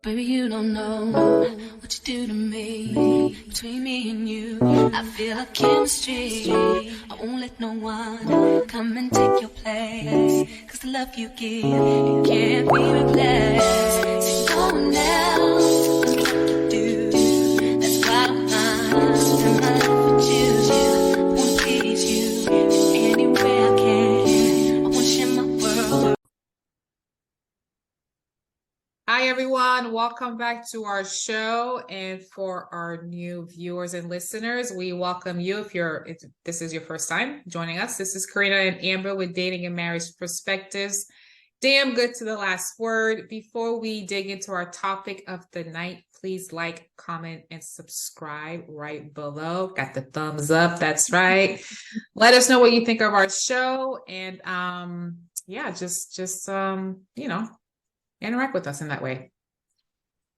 Baby, you don't know what you do to me. Between me and you, I feel a chemistry. I won't let no one come and take your place. Cause the love you give, it can't be replaced. There's no one else does what you do. That's why I'm honest in my love with you. I wanna please you in any way I can. I wanna share my world. Hi, everyone. Welcome back to our show. And for our new viewers and listeners, we welcome you. If this is your first time joining us, this is Karina and Amber with Dating and Marriage Perspectives. Damn good to the last word. Before we dig into our topic of the night, please like, comment, and subscribe right below. Got the thumbs up. That's right. Let us know what you think of our show. And just interact with us in that way.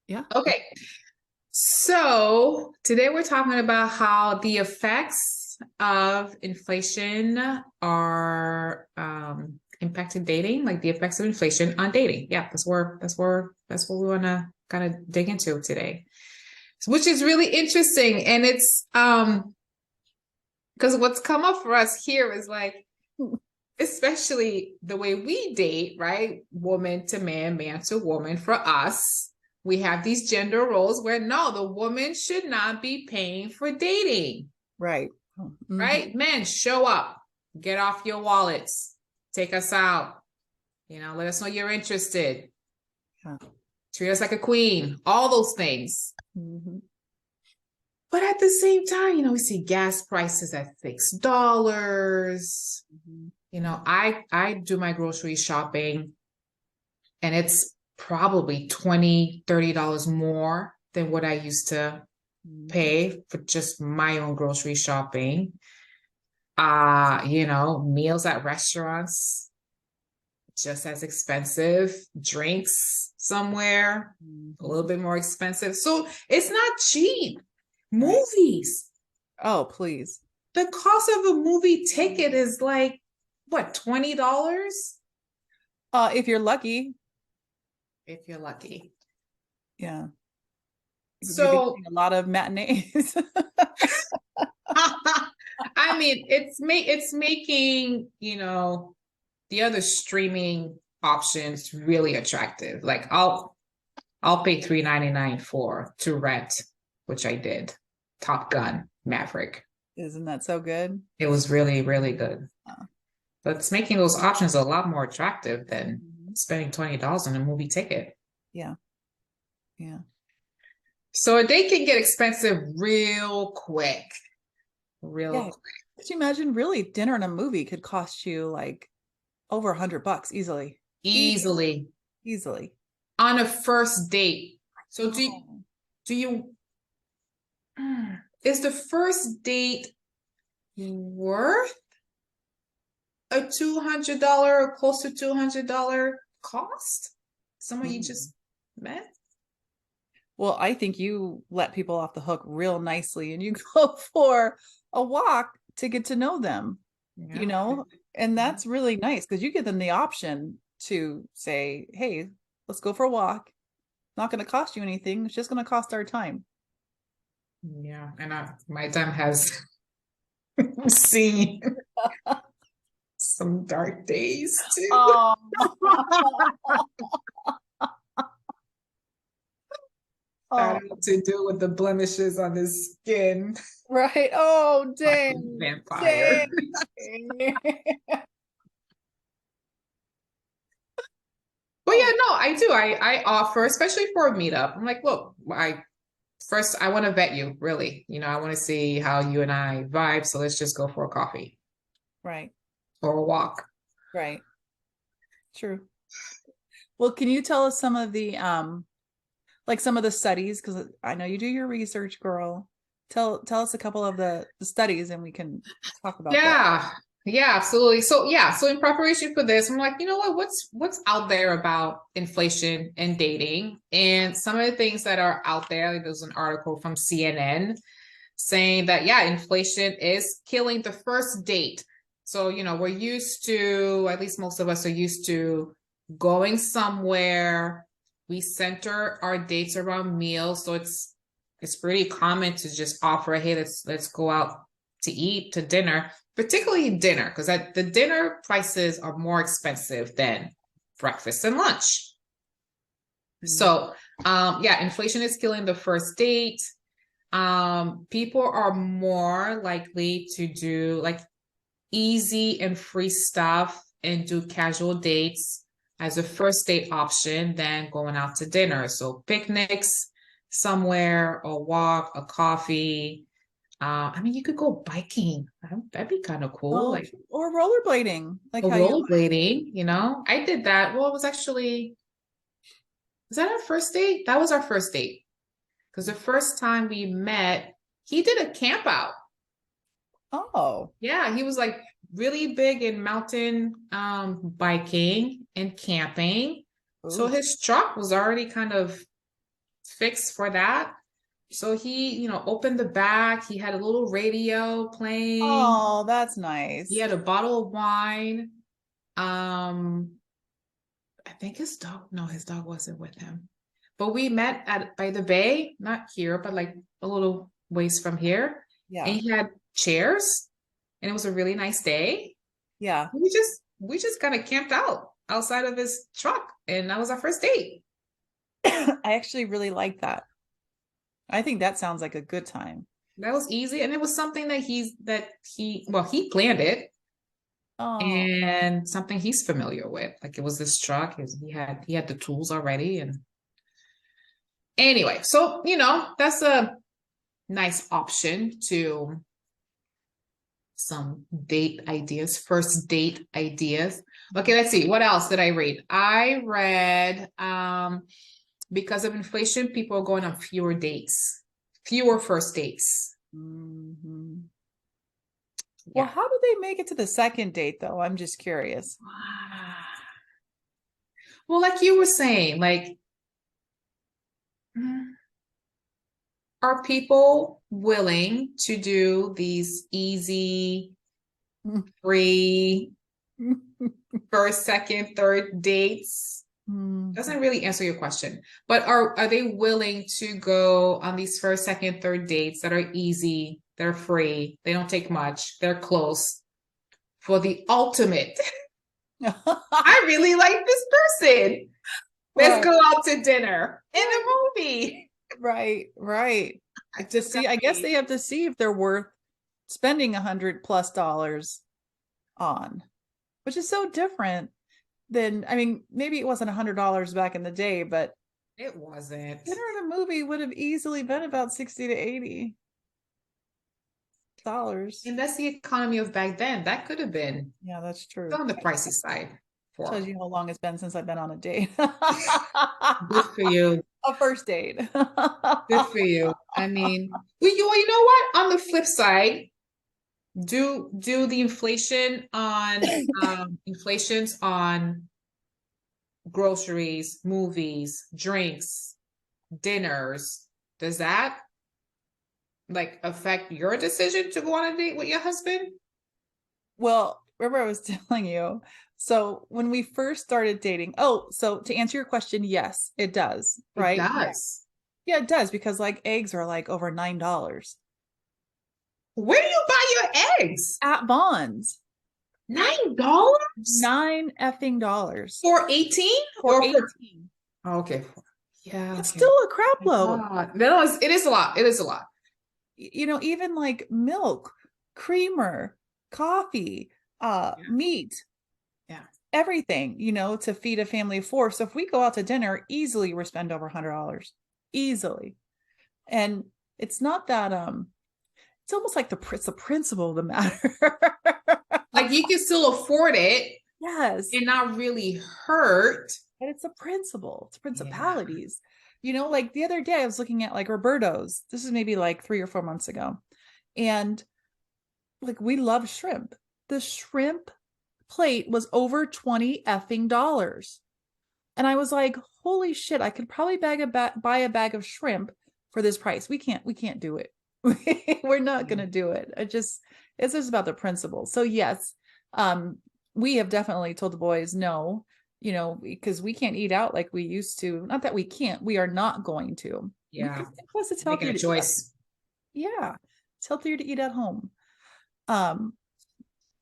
Yeah. Okay. So today we're talking about how the effects of inflation are impacting dating, like the effects of inflation on dating. Yeah, that's what we want to kind of dig into today, which is really interesting. And it's because what's come up for us here is like, especially the way we date, right? Woman to man, man to woman. For us, we have these gender roles where no, the woman should not be paying for dating. Right. Mm-hmm. Right? Men, show up, get off your wallets, take us out, let us know you're interested. Yeah. Treat us like a queen, all those things. Mm-hmm. But at the same time, we see gas prices at $6. Mm-hmm. I do my grocery shopping and it's probably $20, $30 more than what I used to pay for just my own grocery shopping. Meals at restaurants, just as expensive. Drinks somewhere, a little bit more expensive. So it's not cheap. Movies. Oh, please. The cost of a movie ticket is like, what, $20? If you're lucky. If you're lucky. Yeah. So a lot of matinees. I mean, it's making, the other streaming options really attractive. Like I'll pay $3.99 to rent, which I did. Top Gun Maverick. Isn't that so good? It was really, really good. But it's making those options a lot more attractive than spending $20 on a movie ticket. Yeah. Yeah. So they can get expensive real quick. Quick. Could you imagine really dinner and a movie could cost you like over $100 easily? Easily. On a first date. So do you is the first date worth a $200 or close to $200 cost? Someone you just met? Well, I think you let people off the hook real nicely and you go for a walk to get to know them, and that's really nice because you give them the option to say, hey, let's go for a walk. Not going to cost you anything. It's just going to cost our time. Yeah. And my time has seen some dark days too. Oh. To do with the blemishes on his skin. Right. Oh, dang. Vampire. Dang. But yeah, no, I do. I offer, especially for a meetup. I'm like, look, I want to vet you, really. I want to see how you and I vibe. So let's just go for a coffee. Right. Or a walk. Right. True. Well, can you tell us some of the some of the studies, because I know you do your research, girl. Tell us a couple of the studies and we can talk about that. Yeah, absolutely. So in preparation for this, I'm like, you know what, what's out there about inflation and dating? And some of the things that are out there, there's an article from CNN saying that, inflation is killing the first date. So, we're used to, at least most of us are used to going somewhere, We center our dates around meals, so it's pretty common to just offer, hey, let's go out to eat, to dinner, particularly dinner, because the dinner prices are more expensive than breakfast and lunch. So yeah, inflation is killing the first date. People are more likely to do like easy and free stuff and do casual dates as a first date option than going out to dinner. So picnics somewhere, a walk, a coffee. I mean, you could go biking. That'd be kind of cool. Like, or rollerblading, like or how you rollerblading, you know? I did that. Well, it was actually, was that our first date? That was our first date. Because the first time we met, he did a camp out. Oh, Yeah, he was like really big in mountain biking and camping. So ooh. his truck was already kind of fixed for that. So he, opened the back. He had a little radio playing. Oh, that's nice. He had a bottle of wine. I think his dog wasn't with him. But we met by the bay, not here, but like a little ways from here. Yeah. And he had chairs, and it was a really nice day. Yeah. We just kind of camped out outside of his truck, and that was our first date. I actually really like that. I think that sounds like a good time. That was easy, and it was something that he planned it. Oh. And something he's familiar with. Like it was this truck. He had the tools already. And anyway, so that's a nice option to some date ideas, first date ideas. Okay, let's see. What else did I read? I read because of inflation, people are going on fewer dates, fewer first dates. Mm-hmm. Yeah. Well, how do they make it to the second date, though? I'm just curious. Well, like you were saying, like, are people willing to do these easy, free, first, second, third dates? Doesn't really answer your question. But are they willing to go on these first, second, third dates that are easy, they're free, they don't take much, they're close for the ultimate? I really like this person. Let's go out to dinner in a movie. Right. I guess they have to see if they're worth spending $100+ on, which is so different than, I mean, maybe it wasn't $100 back in the day, but it wasn't. Dinner in a movie would have easily been about $60 to $80. And that's the economy of back then. That could have been. Yeah, that's true. On the pricey side. Tells you how long it's been since I've been on a date. Good for you. A first date. Good for you. I mean, well, you know what? On the flip side, do the inflations on groceries, movies, drinks, dinners, does that like affect your decision to go on a date with your husband? Well, remember I was telling you, so when we first started dating, so to answer your question, yes, it does, right? It does. Yeah, it does, because like eggs are like over $9. Where do you buy your eggs? At Bonds. $9? $9 effing dollars. For 18? For 18. Okay. Yeah. It's still a crap load. No, it is a lot. It is a lot. Even like milk, creamer, coffee, meat. Yeah. Everything, to feed a family of 4. So if we go out to dinner, easily we're spend over $100. Easily. And it's not that it's almost like it's the principle of the matter. Like you can still afford it. Yes. And not really hurt. But it's a principle. It's principalities. Yeah. Like the other day I was looking at like Roberto's. This is maybe like 3 or 4 months ago. And like we love shrimp. The shrimp plate was over $20 effing dollars. And I was like, holy shit, I could probably buy a bag of shrimp for this price. We can't do it. We're not going to do it. It's just about the principle. So yes, we have definitely told the boys, no, you know, because we can't eat out like we used to. Not that we can't, we are not going to. Yeah. Plus it's Making healthier a to choice. yeah, it's healthier to eat at home. Um,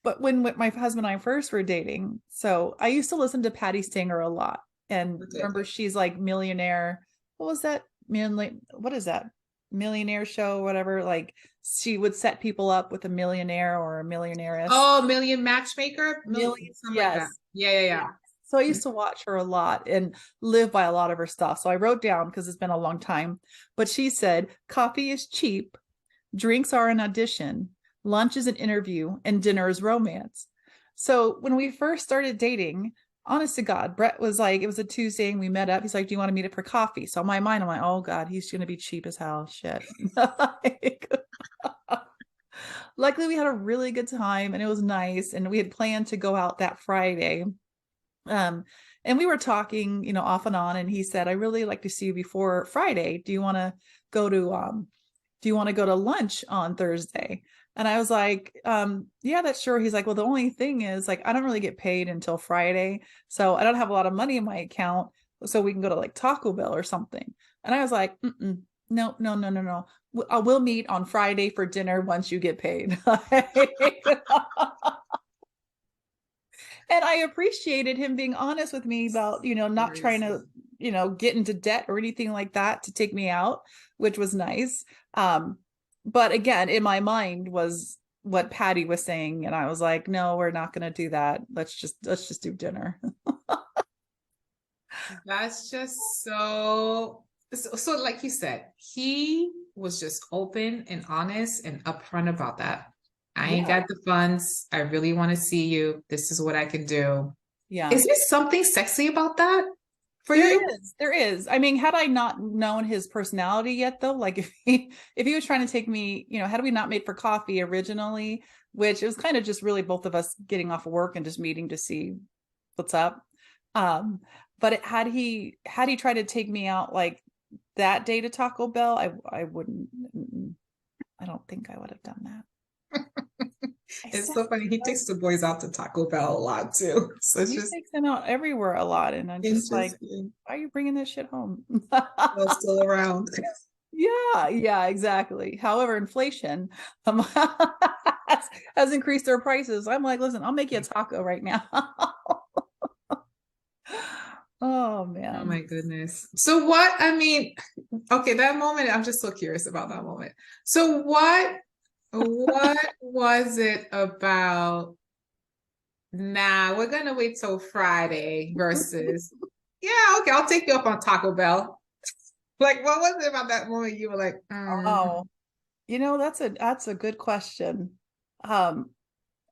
but when my husband and I first were dating, so I used to listen to Patty Singer a lot. And Okay. remember, she's like millionaire. What was that? What is that? Millionaire show, whatever. Like she would set people up with a millionaire or a millionairess. Oh, Million Matchmaker? Million, Something like that. yes. Yeah, yeah, Yeah. yeah. So I used to watch her a lot and live by a lot of her stuff. So I wrote down because it's been a long time. But she said, coffee is cheap, drinks are an audition, lunch is an interview, and dinner is romance. So when we first started dating, honest to God, Brett was like, it was a Tuesday and we met up. He's like, do you want to meet up for coffee? So in my mind, I'm like, oh God, he's going to be cheap as hell. Shit. Like, luckily, we had a really good time and it was nice. And we had planned to go out that Friday. Um, and we were talking, you know, off and on, and he said, I really like to see you before Friday. Do you want to go to lunch on Thursday? And I was like, yeah, that's sure. He's like, well, the only thing is like I don't really get paid until Friday. So I don't have a lot of money in my account. So we can go to like Taco Bell or something. And I was like, no, no, no, no, no. We'll meet on Friday for dinner once you get paid. And I appreciated him being honest with me about, you know, not trying to, you know, get into debt or anything like that to take me out, which was nice. But again, in my mind was what Patty was saying. And I was like, no, we're not going to do that. Let's just do dinner. That's just so like you said, he was just open and honest and upfront about that. I ain't Yeah. got the funds. I really want to see you. This is what I can do. Yeah. Is there something sexy about that for There you? is. There is. I mean, had I not known his personality yet, though, like if he was trying to take me, you know, had we not made for coffee originally, which it was kind of just really both of us getting off of work and just meeting to see what's up. But had he tried to take me out like that day to Taco Bell, I wouldn't. I don't think I would have done that. It's so funny. He takes the boys out to Taco Bell a lot too. So it's He just takes them out everywhere a lot, and I'm just like, interesting. why are you bringing this shit home? Well, still around. Yeah, exactly. However, inflation has increased their prices. I'm like, listen, I'll make you a taco right now. Oh Oh man. my goodness. So what, I mean, okay, that moment, I'm just so curious about that moment. So what was it about? Nah, we're gonna wait till Friday versus, yeah, okay, I'll take you up on Taco Bell. Like, what was it about that moment you were like, Oh, you know, that's a good question. Um,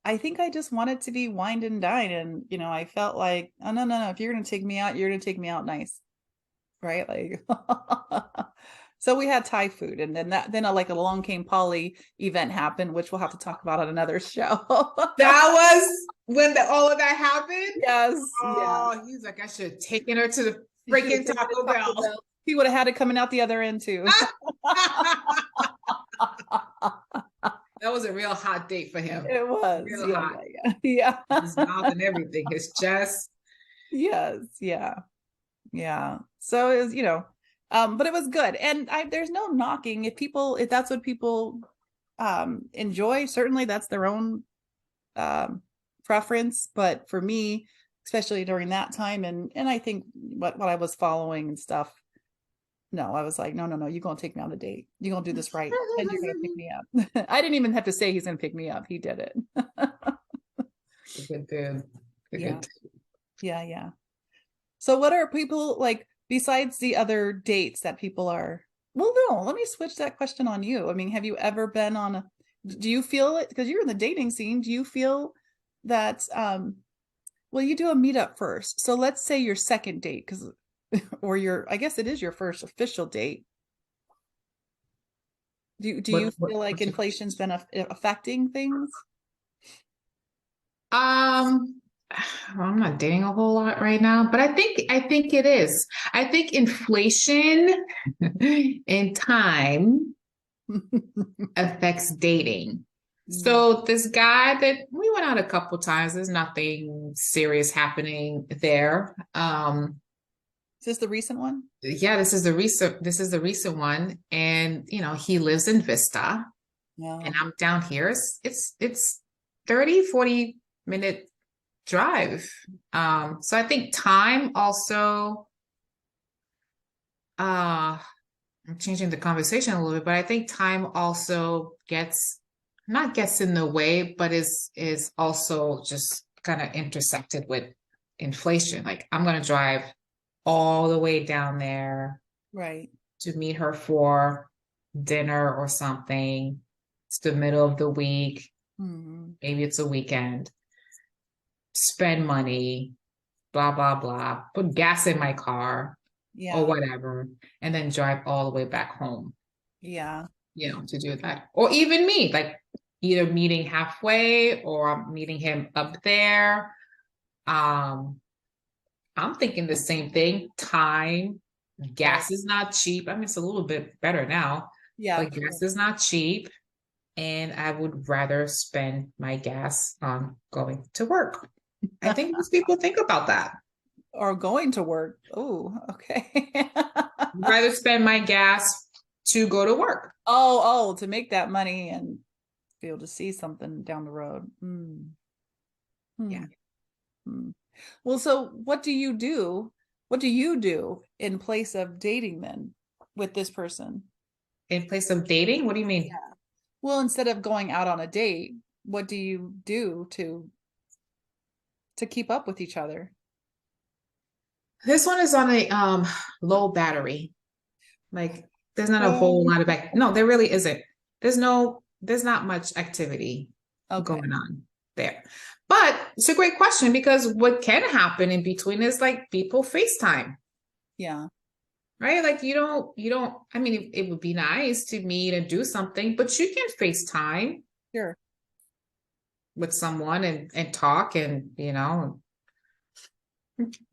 I think I just wanted to be wined and dined, and you know, I felt like, oh no, no, no, if you're gonna take me out, you're gonna take me out nice, right? Like so we had Thai food, and then like a Long Came Polly event happened, which we'll have to talk about on another show. that was when all of that happened? Yes, yeah. Oh, he's like, I should have taken her to the You should have freaking taken it to Taco Taco Bell. Bell. He would have had it coming out the other end too. That was a real hot date for him. It was. Real Yeah, hot. yeah. His mouth and everything. His chest. Yes, yeah. Yeah. So it was, you know, but it was good. And there's no knocking if that's what people enjoy, certainly that's their own preference. But for me, especially during that time and I think what I was following and stuff, no, I was like, no, no, no, you're gonna take me on a date. You're gonna do this right, and you're gonna pick me up. I didn't even have to say he's gonna pick me up. He did it. Good dude. Yeah. Yeah. So what are people like besides the other dates that people are? Well, no, let me switch that question on you. I mean, have you ever been on do you feel it because you're in the dating scene? Do you feel that well, you do a meetup first. So let's say your second date because or I guess it is your first official date. Do you feel like inflation's been affecting things? I'm not dating a whole lot right now, but I think it is. I think inflation in time affects dating. So this guy that we went out a couple times, there's nothing serious happening there. Is this the recent one? Yeah, this is the recent one. And he lives in Vista and No. I'm down here. It's 30-40 minute drive. So I think time also I'm changing the conversation a little bit, but I think time also not gets in the way, but is also just kind of intersected with inflation. Like I'm gonna drive all the way down there Right. to meet her for dinner or something. It's the middle of the week, Mhm. maybe it's a weekend. Spend money, blah blah blah. Put gas in my car or Yeah. whatever, and then drive all the way back home, Yeah. to do that. Or even me, like either meeting halfway or I'm meeting him up there. Um, I'm thinking the same thing. Time, Right. gas is not cheap. I mean, it's a little bit better now, Yeah, but true. gas is not cheap. And I would rather spend my gas on going to work. I think most people think about that. Or going to work. Oh, okay. Rather spend my gas to go to work. Oh, to make that money and be able to see something down the road. Yeah. Hmm. Hmm. Well, so what do you do? What do you do in place of dating then with this person? In place of dating, what do you mean? Yeah. Well, instead of going out on a date, what do you do to keep up with each other? This one is on a low battery. Like there's not a whole Um, lot of no, there really isn't. There's not much activity Okay. going on there. But it's a great question because what can happen in between is like people FaceTime, Yeah. right? Like you don't, I mean, it would be nice to meet and do something, but you can FaceTime Sure. with someone and talk and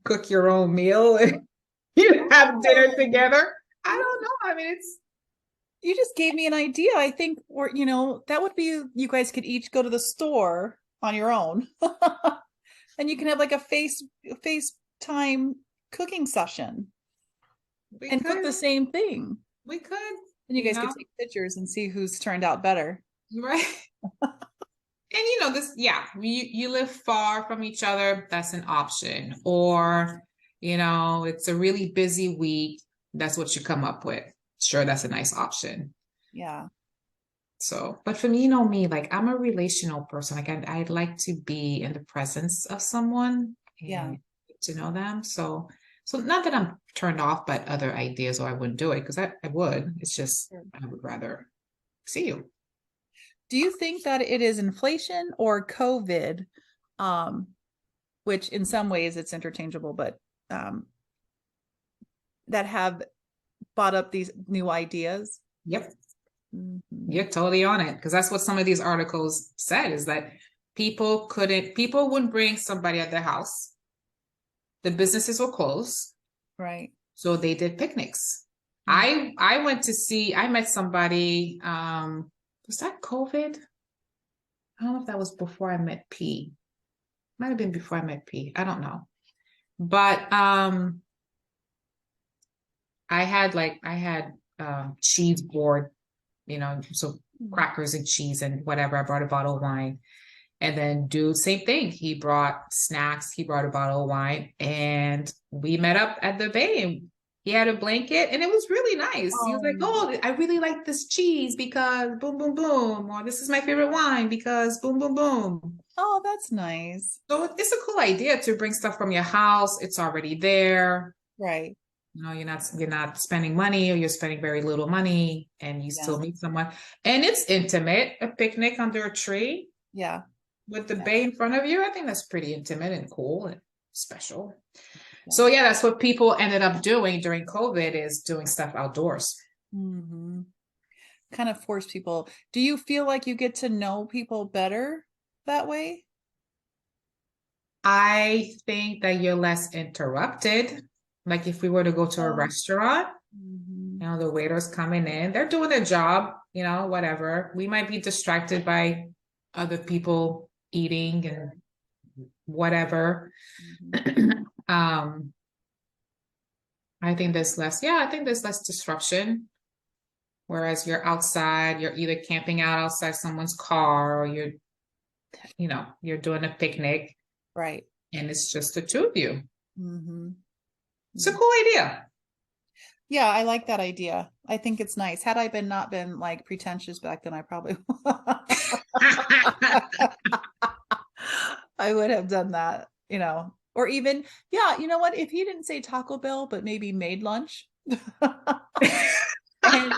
cook your own meal and you have dinner together. I don't know. I mean, it's You just gave me an idea. I think, or that would be you guys could each go to the store on your own, and you can have like a FaceTime cooking session we and cook could the same thing. we could, And you you guys could know, take pictures and see who's turned out better. right? And this, yeah, you live far from each other, that's an option. Or, it's a really busy week, that's what you come up with. Sure, that's a nice option. Yeah. So, but for me, me, like I'm a relational person. Like I'd like to be in the presence of someone Yeah. and get to know them. So not that I'm turned off by other ideas or I wouldn't do it because I would. It's just Sure. I would rather see you. Do you think that it is inflation or COVID, um, which in some ways it's interchangeable, but um, that have brought up these new ideas? Yep. Mhm. You're totally on it because that's what some of these articles said is that people wouldn't bring somebody at their house. The businesses were closed, Right. so they did picnics. Mm. I met somebody, was that COVID? I don't know if that was before I met P. Might have been before I met P. I don't know. But I had cheese board, so crackers and cheese and whatever. I brought a bottle of wine. And then dude, same thing. He brought snacks, he brought a bottle of wine, and we met up at the bay and he had a blanket and it was really nice. He was like, Oh, oh, I really like this cheese because boom, boom, boom. Or this is my favorite wine because boom, boom, boom. oh, that's nice. So it's a cool idea to bring stuff from your house. It's already there. Right. You're not spending money or you're spending very little money and you Yeah. still meet someone. And it's intimate, a picnic under a tree Yeah. with the Yeah. bay in front of you. I think that's pretty intimate and cool and special. Yeah. So yeah, that's what people ended up doing during COVID is doing stuff outdoors. Hmm. Kind of force people. Do you feel like you get to know people better that way? I think that you're less interrupted. Like if we were to go to a Oh. restaurant, Mhm. the waiters coming in, they're doing their job, whatever. We might be distracted by other people eating and whatever. Mhm. I think there's less disruption. Whereas you're outside, you're either camping out outside someone's car or you're doing a picnic Right. and it's just the two of you. Mm-hmm. It's a cool idea. Yeah, I like that idea. I think it's nice. Had I not been like pretentious back then, I probably I would have done that, or even, yeah, you know what? If he didn't say Taco Bell, but maybe made lunch. And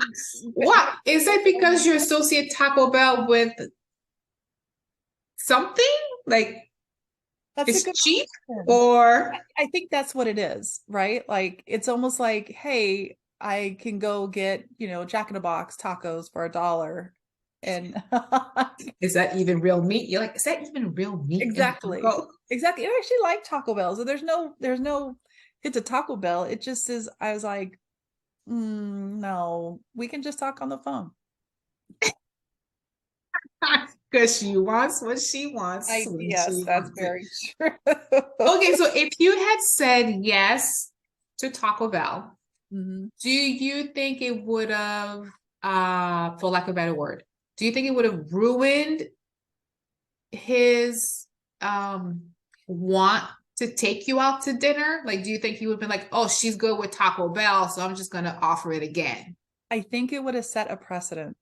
What? Is it because you associate Taco Bell with something? Like that's a it's good cheap question. or I think that's what it is, right? Like it's almost like, hey, I can go get, Jack in a Box tacos for $1. And is that even real meat? You're like, is that even real meat in the exactly. taco? Exactly. I actually like Taco Bell. So there's no it's a Taco Bell. It just is, I was like, no, we can just talk on the phone. Because she wants what she wants when Yes, she that's wants it. very true. Okay, so if you had said yes to Taco Bell, Mhm. do you think it would have, for lack of a better word, do you think it would have ruined his want to take you out to dinner? Like, do you think he would have been like, oh, she's good with Taco Bell, so I'm just gonna offer it again? I think it would have set a precedent.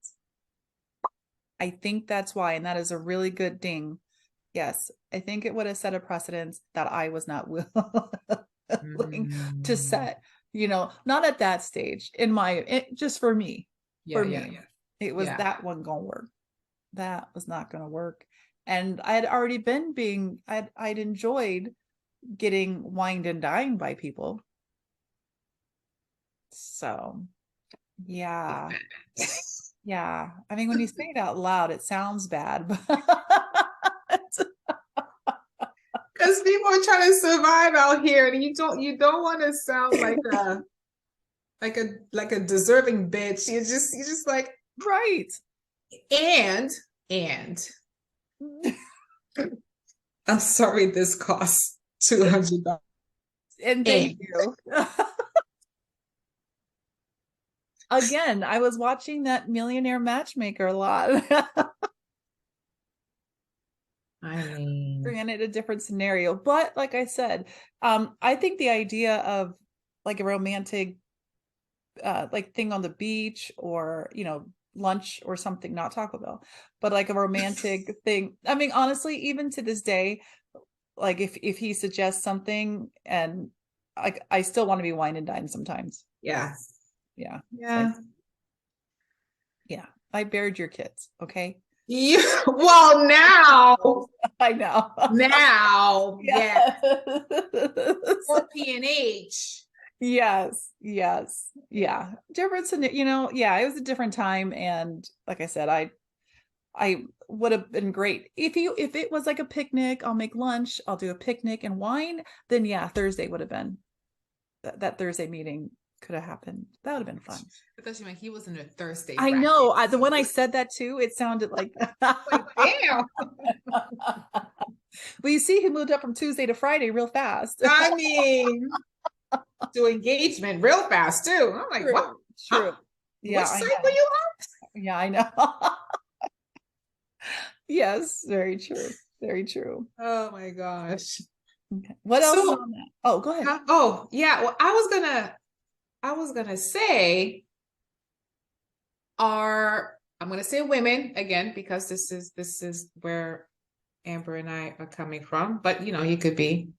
I think that's why, and that is a really good ding. Yes, I think it would have set a precedent that I was not willing to Mm. set, not at that stage just for me, Yeah, yeah, yeah. it was Yeah. that one gonna work. That was not gonna work. And I had already I'd enjoyed getting wined and dined by people. So yeah. Yeah. I mean, when you say it out loud, it sounds bad, but Because people are trying to survive out here, and you don't want to sound like a deserving bitch. You just like right. and I'm sorry this costs $200. And thank And you. Again, I was watching that Millionaire Matchmaker a lot. I mean, Granted, a different scenario, but like I said, I think the idea of like a romantic like thing on the beach, or lunch or something, not Taco Bell, but like a romantic thing. I mean, honestly, even to this day, like if he suggests something, and I still want to be wine and dine sometimes. yeah, Yeah. yeah. Yeah. I buried your kids, okay? Well, now, I know. yeah, Yes. or P&H. Yes, yes, yeah. Difference in, yeah, it was a different time, and like I said, I would have been great if it was like a picnic. I'll make lunch, I'll do a picnic and wine. Then yeah, Thursday would have been that Thursday meeting could have happened. That would have been fun. I thought you meant he was in a Thursday I bracket. know. When I said that too, it sounded like Like, damn. Well, you see, he moved up from Tuesday to Friday real fast. I mean, to engagement real fast too. I'm like, True. what? True. Huh? Yeah, Which I site know. were you on? Yeah, I know. Yes, very true. Very true. Oh my gosh. Okay. What else is So, on that? Oh, go ahead. oh yeah. Well, I was gonna I'm gonna say women again because this is where Amber and I are coming from. But he could be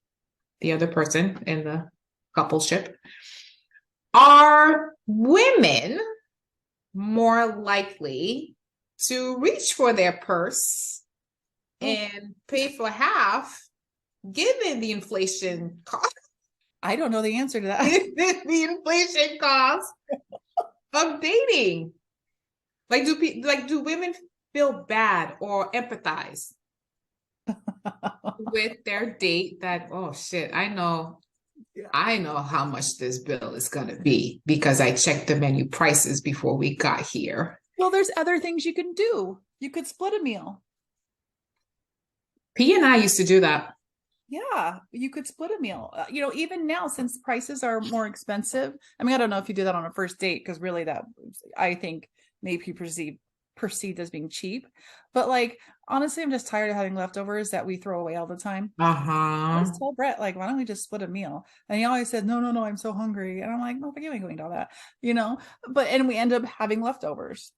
the other person in the coupleship. Are women more likely to reach for their purse and pay for half, given the inflation cost? I don't know the answer to that. The inflation cost of dating. Like, do women feel bad or empathize with their date that, oh shit, I know how much this bill is gonna be because I checked the menu prices before we got here. Well, there's other things you can do. You could split a meal. P and I used to do that. Yeah, you could split a meal. Even now, since prices are more expensive. I mean, I don't know if you do that on a first date, because really that, I think, may be perceived as being cheap. But like, honestly, I'm just tired of having leftovers that we throw away all the time. I Uh-huh. always told Brett, like, why don't we just split a meal? And he always said, no, no, no, I'm so hungry. And I'm like, no, but you ain't going to eat all that, you know? And we end up having leftovers.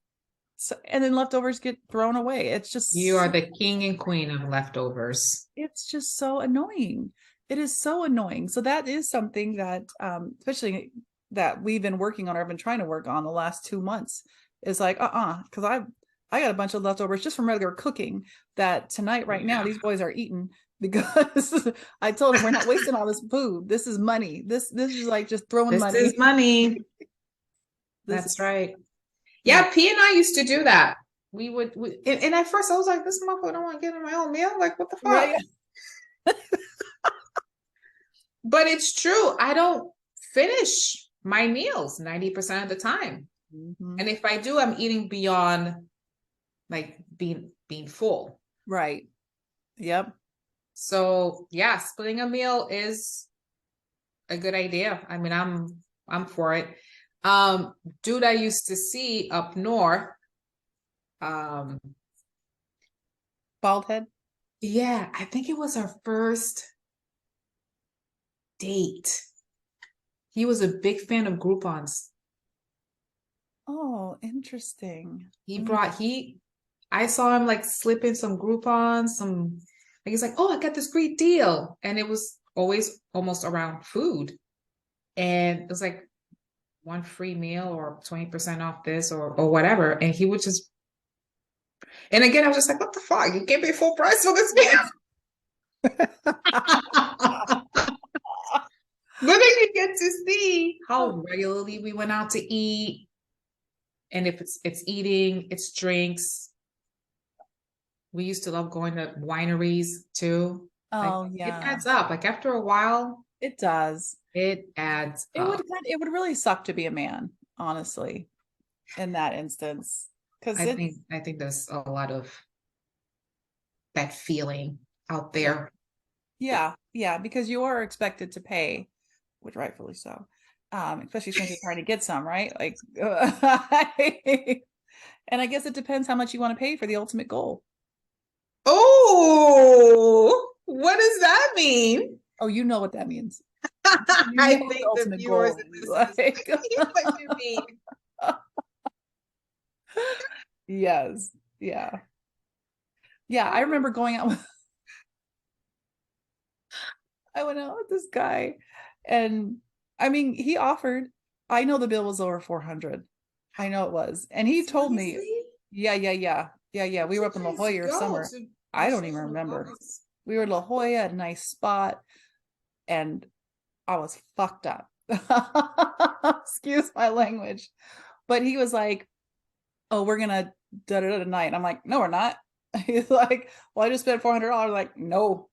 So, and then leftovers get thrown away. You are the king and queen of leftovers. It's just so annoying. It is so annoying. So that is something that, especially that we've been working on, or I've been trying to work on the last 2 months, is like, because I got a bunch of leftovers just from regular cooking that tonight, right now, Yeah. these boys are eating because I told them we're not wasting all this food. This is money. This is like just throwing This is money. money. This is, That's right. yeah, Yeah, P and I used to do that. And at first I was like, this motherfucker don't want to get in my own meal. Like, what the fuck? right. But it's true. I don't finish my meals 90% of the time. Mhm. And if I do, I'm eating beyond like being full. Right. Yep. So yeah, splitting a meal is a good idea. I mean, I'm for it. Dude I used to see up north, um, Bald head. yeah, I think it was our first date. He was a big fan of Groupons. Oh, interesting. He Mm. brought he I saw him like slipping some Groupons, like he's like, oh, I got this great deal. And it was always almost around food. And it was like one free meal or 20% off this or whatever. And he would just, and again, I was just like, what the fuck? You gave me full price for this meal. But then you get to see how regularly we went out to eat. And if it's eating, it's drinks. We used to love going to wineries too. Like Oh, it yeah. adds up. Like after a while, It does. it adds It would up. it would really suck to be a man, honestly, in that instance. Because I think there's a lot of that feeling out yeah, there. yeah, because you are expected to pay, which rightfully so. Especially since you're trying to get some, right? Like, and I guess it depends how much you want to pay for the ultimate goal. Oh, what does that mean? Oh, you know what that means. You know I what the think the ultimate viewers goal and is. listeners Like, get what you mean. yes, yeah, yeah. I remember going out with I went out with this guy, and I mean, he offered. I know the bill was over 400. I know it was, and he told me, Seriously? yeah, yeah, yeah, yeah, yeah. We were up in La Where'd you Jolla or guys go somewhere. to I don't even chill in remember. August? We were in La Jolla, a nice spot, and I was fucked up. Excuse my language, but he was like, "Oh, we're gonna da da da tonight." I'm like, "No, we're not." He's like, "Well, I just spent $400." Like, no.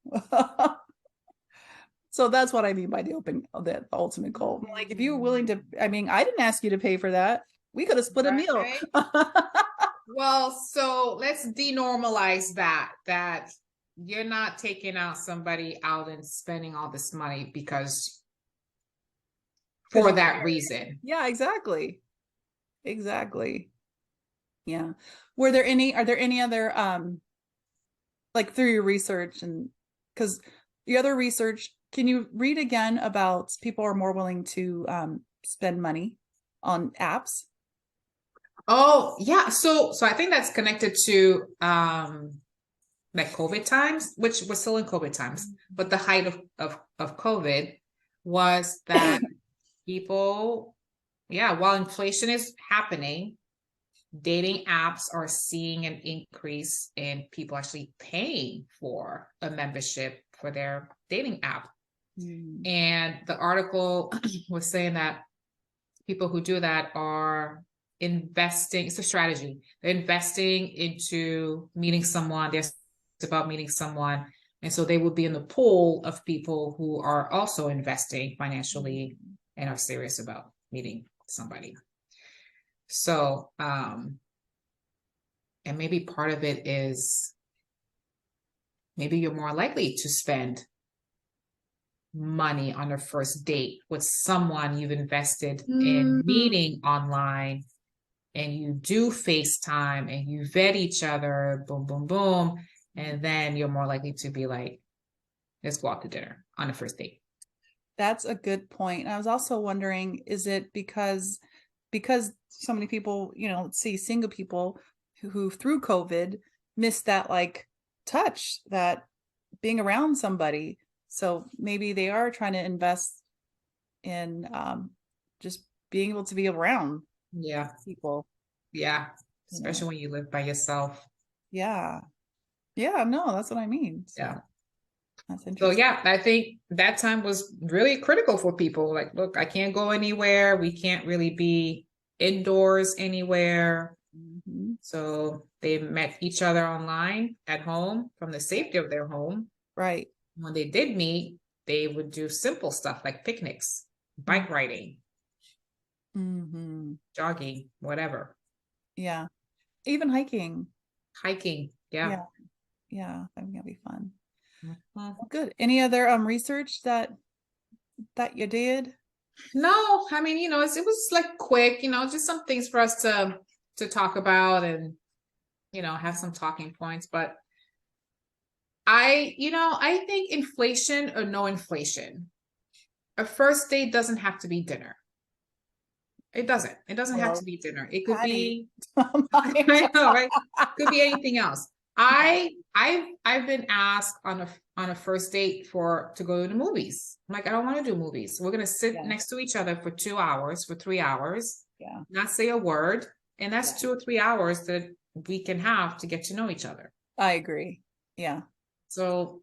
So that's what I mean by the ultimate goal. Like, if you were willing to, I mean, I didn't ask you to pay for that. We could have split a meal. Right. Well, so let's denormalize that you're not taking out somebody out and spending all this money because for You that care. reason. Yeah, exactly. Exactly. Yeah. Are there any other like through your research, and because the other research, can you read again about people are more willing to spend money on apps? Oh, yeah. So I think that's connected to like COVID times, which we're still in COVID times, but the height of COVID was that people, yeah, while inflation is happening, dating apps are seeing an increase in people actually paying for a membership for their dating app. Mm. And the article was saying that people who do that are investing, it's a strategy. They're investing into meeting someone, they're about meeting someone. And so they would be in the pool of people who are also investing financially and are serious about meeting somebody. So, and maybe part of it is maybe you're more likely to spend money on a first date with someone you've invested in meeting online, and you do FaceTime and you vet each other, boom, boom, boom. And then you're more likely to be like, let's go out to dinner on a first date. That's a good point. And I was also wondering, is it because so many people, let's see, single people who through COVID missed that like touch, that being around somebody. So maybe they are trying to invest in just being able to be around people. Yeah. Especially when you live by yourself. Yeah. Yeah. No, that's what I mean. So, yeah. That's interesting. So yeah, I think that time was really critical for people. Like, look, I can't go anywhere. We can't really be indoors anywhere. Mm-hmm. So they met each other online at home from the safety of their home. Right. When they did meet, they would do simple stuff like picnics, bike riding, jogging, whatever. Yeah. Even hiking. Hiking. Yeah. Yeah. I think that'd be fun. Good. Any other research that you did? No, I mean, it was like quick, just some things for us to talk about and have some talking points. But I think inflation or no inflation, a first date doesn't have to be dinner. It doesn't have to be dinner. It could be I know, right? Could be anything else. I've been asked on a first date to go to the movies. I'm like, I don't want to do movies. We're gonna sit next to each other for 2 hours, for 3 hours, not say a word, and that's 2 or 3 hours that we can have to get to know each other. I agree. Yeah. So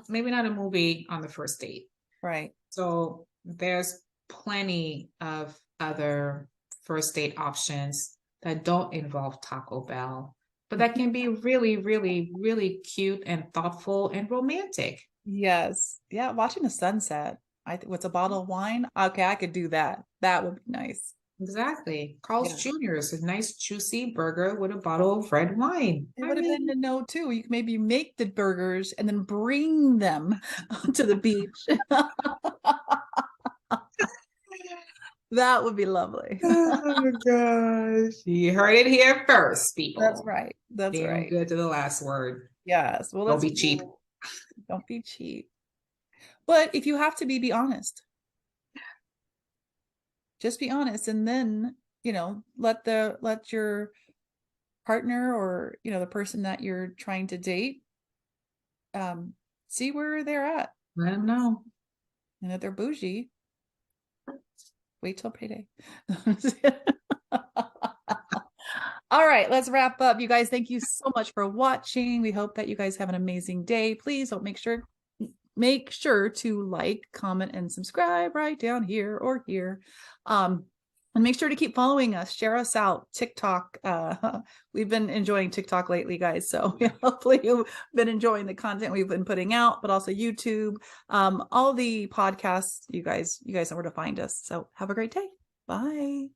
maybe not a movie on the first date. Right. So there's plenty of other first date options that don't involve Taco Bell, but that can be really, really, really cute and thoughtful and romantic. Yes. Yeah. Watching a sunset. What's a bottle of wine? Okay, I could do that. That would be nice. Exactly. Carl's Jr. is a nice juicy burger with a bottle of red wine. It would have been a no too. You could maybe make the burgers and then bring them to the beach. That would be lovely. Oh my gosh. You heard it here first, people. That's right. That's right. Good to the last word. Yes. Well, don't be cheap. Don't be cheap. But if you have to be honest. Just be honest, and then let your partner or the person that you're trying to date see where they're at. Let them know. And if they're bougie, wait till payday. All right, let's wrap up. You guys, thank you so much for watching. We hope that you guys have an amazing day. Please don't make sure to like, comment, and subscribe right down here or here. And make sure to keep following us. Share us out. TikTok. We've been enjoying TikTok lately, guys. So hopefully you've been enjoying the content we've been putting out, but also YouTube. All the podcasts. You guys know where to find us. So have a great day. Bye.